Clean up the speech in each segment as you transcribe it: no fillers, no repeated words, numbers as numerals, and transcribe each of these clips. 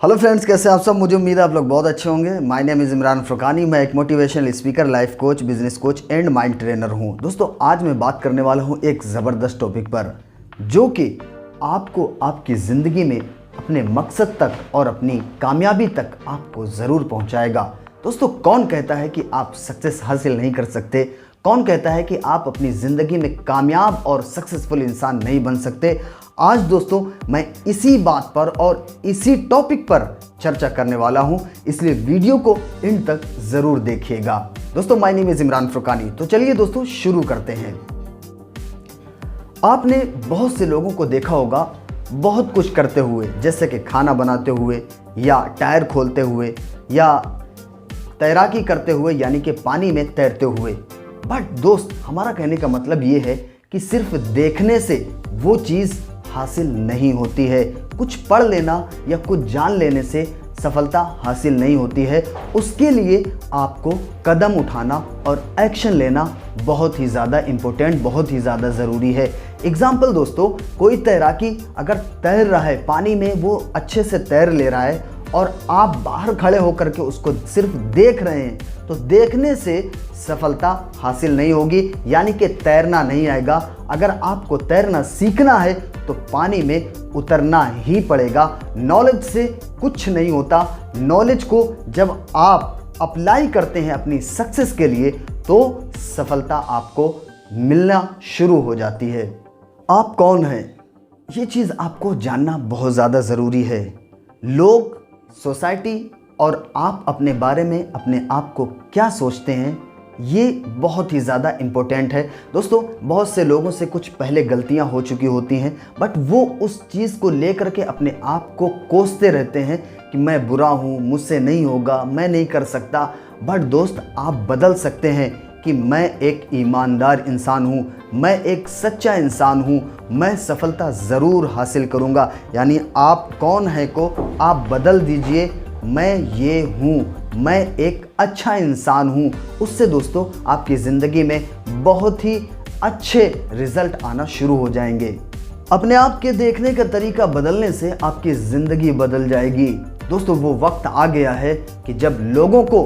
Hello friends, कैसे आप सब। मुझे उम्मीद है आप लोग बहुत अच्छे होंगे। My name is Imran Furqani. मैं एक motivational speaker, life coach, business coach and mind trainer हूं। दोस्तों, आज मैं बात करने वाला हूं एक ज़बरदस्त टॉपिक पर, जो कि आपको आपकी ज़िंदगी में अपने मकसद तक और अपनी कामयाबी तक आपको ज़रूर पहुंचाएगा। दोस्तों, कौन कहता है कि आप सक्सेस हासिल नहीं कर सकते? कौन कहता है कि आप अपनी ज़िंदगी में कामयाब और सक्सेसफुल इंसान नहीं बन सकते? आज दोस्तों मैं इसी बात पर और इसी टॉपिक पर चर्चा करने वाला हूं, इसलिए वीडियो को एंड तक ज़रूर देखिएगा। दोस्तों, माय नेम इज़ इमरान फ़ुरकानी। तो चलिए दोस्तों शुरू करते हैं। आपने बहुत से लोगों को देखा होगा बहुत कुछ करते हुए, जैसे कि खाना बनाते हुए या टायर खोलते हुए या तैराकी करते हुए, यानी कि पानी में तैरते हुए। बट दोस्त, हमारा कहने का मतलब ये है कि सिर्फ देखने से वो चीज़ हासिल नहीं होती है। कुछ पढ़ लेना या कुछ जान लेने से सफलता हासिल नहीं होती है। उसके लिए आपको कदम उठाना और एक्शन लेना बहुत ही ज़्यादा इम्पोर्टेंट, बहुत ही ज़्यादा ज़रूरी है। एग्जाम्पल दोस्तों, कोई तैराकी अगर तैर रहा है पानी में, वो अच्छे से तैर ले रहा है और आप बाहर खड़े होकर के उसको सिर्फ देख रहे हैं, तो देखने से सफलता हासिल नहीं होगी, यानी कि तैरना नहीं आएगा। अगर आपको तैरना सीखना है तो पानी में उतरना ही पड़ेगा। नॉलेज से कुछ नहीं होता। नॉलेज को जब आप अप्लाई करते हैं अपनी सक्सेस के लिए, तो सफलता आपको मिलना शुरू हो जाती है। आप कौन हैं, ये चीज़ आपको जानना बहुत ज़्यादा ज़रूरी है। लोग, सोसाइटी और आप अपने बारे में अपने आप को क्या सोचते हैं, ये बहुत ही ज़्यादा इम्पोर्टेंट है। दोस्तों, बहुत से लोगों से कुछ पहले गलतियां हो चुकी होती हैं, बट वो उस चीज़ को लेकर के अपने आप को कोसते रहते हैं कि मैं बुरा हूँ, मुझसे नहीं होगा, मैं नहीं कर सकता। बट दोस्त, आप बदल सकते हैं कि मैं एक ईमानदार इंसान हूँ, मैं एक सच्चा इंसान हूँ, मैं सफलता ज़रूर हासिल करूँगा। यानी आप कौन है को आप बदल दीजिए, मैं ये हूँ, मैं एक अच्छा इंसान हूँ। उससे दोस्तों आपकी ज़िंदगी में बहुत ही अच्छे रिजल्ट आना शुरू हो जाएंगे। अपने आप के देखने का तरीका बदलने से आपकी ज़िंदगी बदल जाएगी। दोस्तों, वो वक्त आ गया है कि जब लोगों को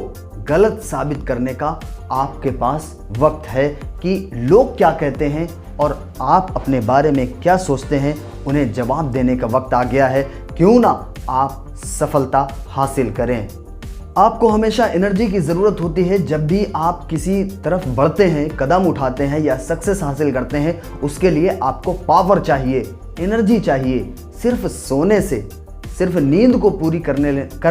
गलत साबित करने का आपके पास वक्त है कि लोग क्या कहते हैं और आप अपने बारे में क्या सोचते हैं, उन्हें जवाब देने का वक्त आ गया है। क्यों ना आप सफलता हासिल करें। आपको हमेशा एनर्जी की ज़रूरत होती है। जब भी आप किसी तरफ बढ़ते हैं, कदम उठाते हैं या सक्सेस हासिल करते हैं, उसके लिए आपको पावर चाहिए, एनर्जी चाहिए। सिर्फ सोने से, सिर्फ नींद को पूरी कर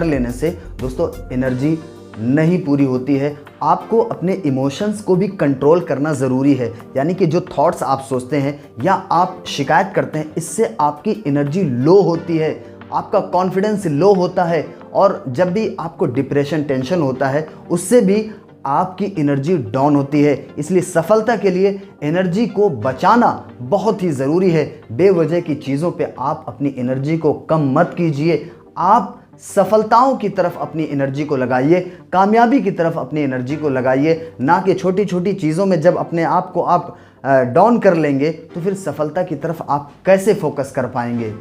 लेने से दोस्तों एनर्जी नहीं पूरी होती है। आपको अपने इमोशंस को भी कंट्रोल करना ज़रूरी है। यानी कि जो थॉट्स आप सोचते हैं या आप शिकायत करते हैं, इससे आपकी एनर्जी लो होती है, आपका कॉन्फिडेंस लो होता है, और जब भी आपको डिप्रेशन, टेंशन होता है, उससे भी आपकी एनर्जी डाउन होती है। इसलिए सफलता के लिए एनर्जी को बचाना बहुत ही ज़रूरी है। बेवजह की चीज़ों पे आप अपनी एनर्जी को कम मत कीजिए। आप सफलताओं की तरफ अपनी एनर्जी को लगाइए, कामयाबी की तरफ अपनी एनर्जी को लगाइए, ना कि छोटी छोटी चीज़ों में। जब अपने आप को आप डाउन कर लेंगे तो फिर सफलता की तरफ आप कैसे फोकस कर पाएंगे।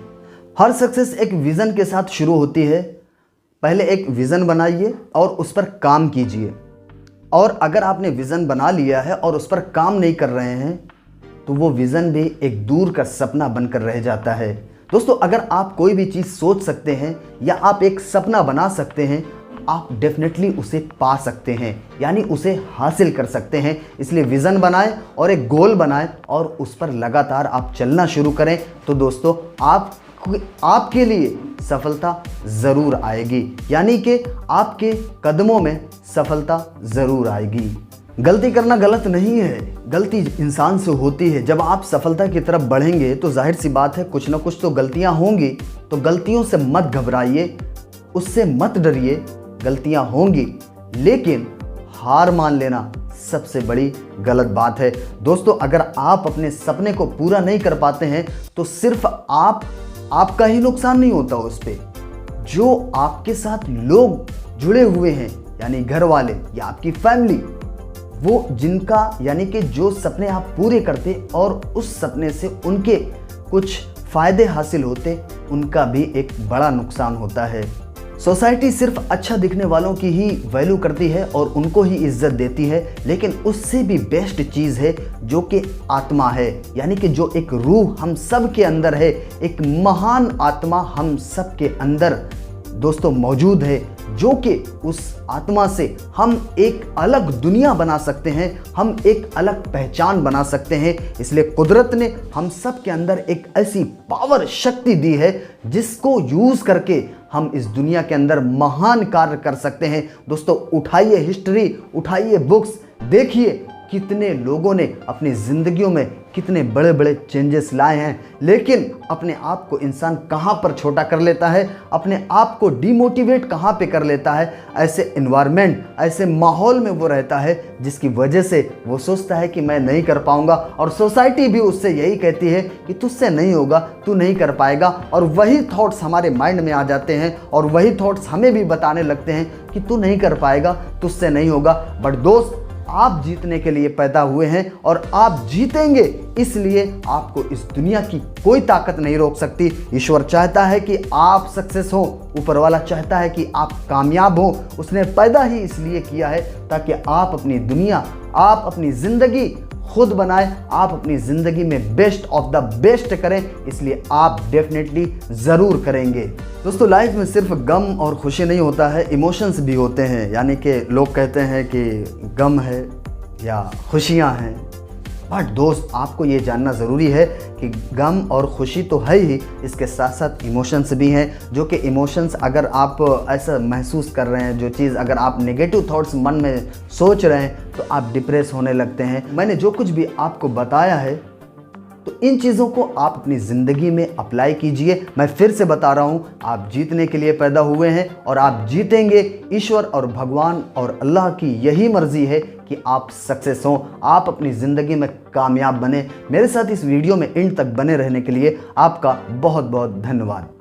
हर सक्सेस एक विज़न के साथ शुरू होती है। पहले एक विज़न बनाइए और उस पर काम कीजिए। और अगर आपने विज़न बना लिया है और उस पर काम नहीं कर रहे हैं, तो वो विज़न भी एक दूर का सपना बनकर रह जाता है। दोस्तों, अगर आप कोई भी चीज़ सोच सकते हैं या आप एक सपना बना सकते हैं, आप डेफिनेटली उसे पा सकते हैं, यानी उसे हासिल कर सकते हैं। इसलिए विज़न बनाएं और एक गोल बनाएं और उस पर लगातार आप चलना शुरू करें, तो दोस्तों आपके लिए सफलता ज़रूर आएगी। यानी कि आपके कदमों में सफलता ज़रूर आएगी। गलती करना गलत नहीं है, गलती इंसान से होती है। जब आप सफलता की तरफ बढ़ेंगे तो जाहिर सी बात है कुछ ना कुछ तो गलतियां होंगी। तो गलतियों से मत घबराइए, उससे मत डरिए। गलतियां होंगी, लेकिन हार मान लेना सबसे बड़ी गलत बात है। दोस्तों, अगर आप अपने सपने को पूरा नहीं कर पाते हैं तो सिर्फ आपका ही नुकसान नहीं होता, उस पे जो आपके साथ लोग जुड़े हुए हैं, यानी घर वाले या आपकी फैमिली, वो जिनका, यानी कि जो सपने आप पूरे करते और उस सपने से उनके कुछ फ़ायदे हासिल होते, उनका भी एक बड़ा नुकसान होता है। सोसाइटी सिर्फ अच्छा दिखने वालों की ही वैल्यू करती है और उनको ही इज्जत देती है, लेकिन उससे भी बेस्ट चीज़ है जो कि आत्मा है, यानी कि जो एक रूह हम सब के अंदर है, एक महान आत्मा हम सब के अंदर दोस्तों मौजूद है, जो कि उस आत्मा से हम एक अलग दुनिया बना सकते हैं, हम एक अलग पहचान बना सकते हैं। इसलिए कुदरत ने हम सब के अंदर एक ऐसी पावर शक्ति दी है जिसको यूज़ करके हम इस दुनिया के अंदर महान कार्य कर सकते हैं। दोस्तों उठाइए हिस्ट्री, उठाइए बुक्स, देखिए कितने लोगों ने अपनी ज़िंदगियों में कितने बड़े बड़े चेंजेस लाए हैं, लेकिन अपने आप को इंसान कहाँ पर छोटा कर लेता है, अपने आप को डिमोटिवेट कहाँ पे कर लेता है। ऐसे इन्वायरमेंट, ऐसे माहौल में वो रहता है जिसकी वजह से वो सोचता है कि मैं नहीं कर पाऊंगा, और सोसाइटी भी उससे यही कहती है कि तुझसे नहीं होगा, तू नहीं कर पाएगा। और वही थॉट्स हमारे माइंड में आ जाते हैं और वही थॉट्स हमें भी बताने लगते हैं कि तू नहीं कर पाएगा, तुझसे नहीं होगा। बट दोस्त, आप जीतने के लिए पैदा हुए हैं और आप जीतेंगे, इसलिए आपको इस दुनिया की कोई ताकत नहीं रोक सकती। ईश्वर चाहता है कि आप सक्सेस हो, ऊपर वाला चाहता है कि आप कामयाब हो। उसने पैदा ही इसलिए किया है ताकि आप अपनी दुनिया, आप अपनी ज़िंदगी खुद बनाएं, आप अपनी ज़िंदगी में बेस्ट ऑफ द बेस्ट करें, इसलिए आप डेफिनेटली ज़रूर करेंगे। दोस्तों लाइफ में सिर्फ गम और खुशी नहीं होता है, इमोशंस भी होते हैं। यानी कि लोग कहते हैं कि गम है या खुशियां हैं, बट दोस्त आपको ये जानना ज़रूरी है कि गम और खुशी तो है ही, इसके साथ साथ इमोशंस भी हैं, जो कि इमोशंस अगर आप ऐसा महसूस कर रहे हैं, जो चीज़ अगर आप नेगेटिव थॉट्स मन में सोच रहे हैं तो आप डिप्रेस होने लगते हैं। मैंने जो कुछ भी आपको बताया है तो इन चीज़ों को आप अपनी ज़िंदगी में अप्लाई कीजिए। मैं फिर से बता रहा हूँ, आप जीतने के लिए पैदा हुए हैं और आप जीतेंगे। ईश्वर और भगवान और अल्लाह की यही मर्ज़ी है कि आप सक्सेस हों, आप अपनी ज़िंदगी में कामयाब बने। मेरे साथ इस वीडियो में एंड तक बने रहने के लिए आपका बहुत बहुत धन्यवाद।